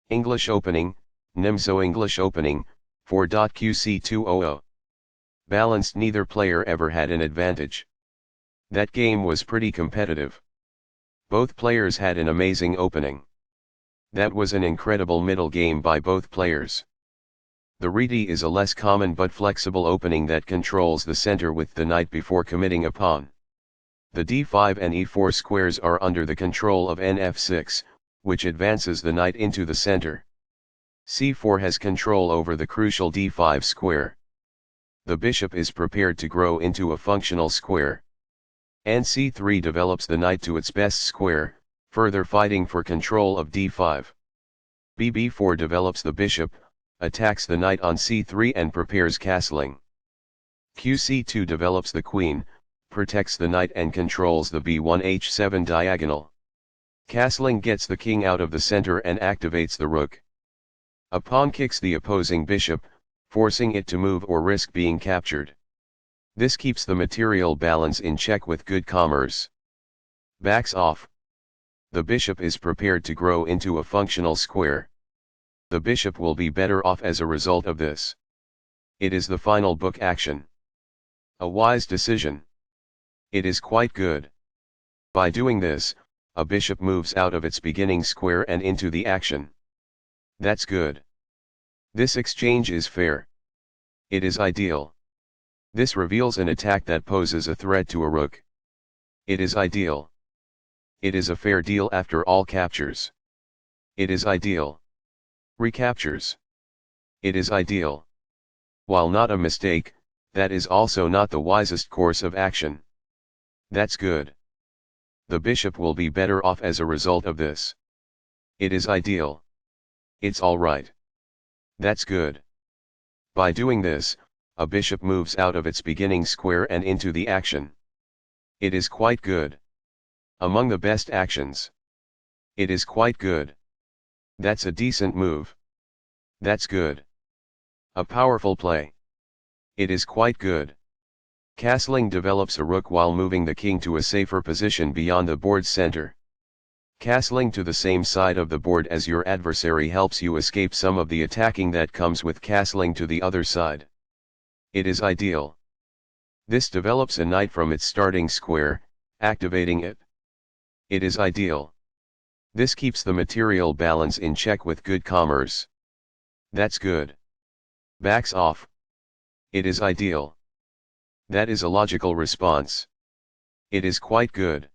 English opening, Nimzo-English opening, 4.QC200. Balanced, neither player ever had an advantage. That game was pretty competitive. Both players had an amazing opening. That was an incredible middle game by both players. The Reti is a less common but flexible opening that controls the center with the knight before committing a pawn. The d5 and e4 squares are under the control of nf6, which advances the knight into the center. c4 has control over the crucial d5 square. The bishop is prepared to grow into a functional square. And c3 develops the knight to its best square, further fighting for control of d5. bb4 develops the bishop, attacks the knight on c3 and prepares castling. qc2 develops the queen, protects the knight and controls the b1 h7 diagonal. Castling gets the king out of the center and activates the rook. A pawn kicks the opposing bishop, forcing it to move or risk being captured. This keeps the material balance in check with good commerce. Backs off. The bishop is prepared to grow into a functional square. The bishop will be better off as a result of this. It is the final book action. A wise decision. It is quite good. By doing this, a bishop moves out of its beginning square and into the action. That's good. This exchange is fair. It is ideal. This reveals an attack that poses a threat to a rook. It is ideal. It is a fair deal after all captures. It is ideal. Recaptures. It is ideal. While not a mistake, that is also not the wisest course of action. That's good. The bishop will be better off as a result of this. It is ideal. It's all right. That's good. By doing this, a bishop moves out of its beginning square and into the action. It is quite good. Among the best actions. It is quite good. That's a decent move. That's good. A powerful play. It is quite good. Castling develops a rook while moving the king to a safer position beyond the board's center. Castling to the same side of the board as your adversary helps you escape some of the attacking that comes with castling to the other side. It is ideal. This develops a knight from its starting square, activating it. It is ideal. This keeps the material balance in check with good commerce. That's good. Backs off. It is ideal. That is a logical response. It is quite good.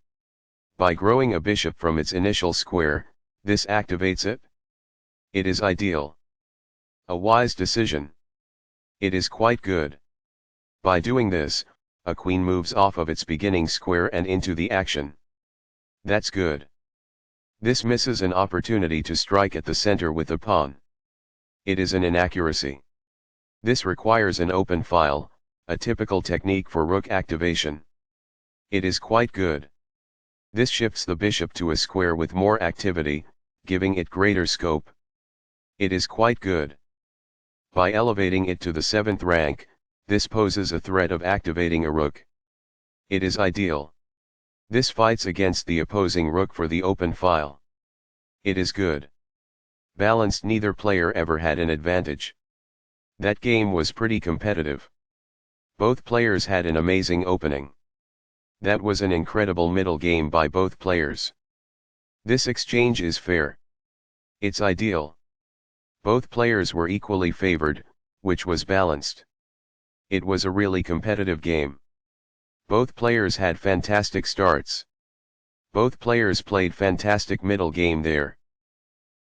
By growing a bishop from its initial square, this activates it. It is ideal. A wise decision. It is quite good. By doing this, a queen moves off of its beginning square and into the action. That's good. This misses an opportunity to strike at the center with a pawn. It is an inaccuracy. This requires an open file, a typical technique for rook activation. It is quite good. This shifts the bishop to a square with more activity, giving it greater scope. It is quite good. By elevating it to the 7th rank, this poses a threat of activating a rook. It is ideal. This fights against the opposing rook for the open file. It is good. Balanced, neither player ever had an advantage. That game was pretty competitive. Both players had an amazing opening. That was an incredible middle game by both players. This exchange is fair. It's ideal. Both players were equally favored, which was balanced. It was a really competitive game. Both players had fantastic starts. Both players played fantastic middle game there.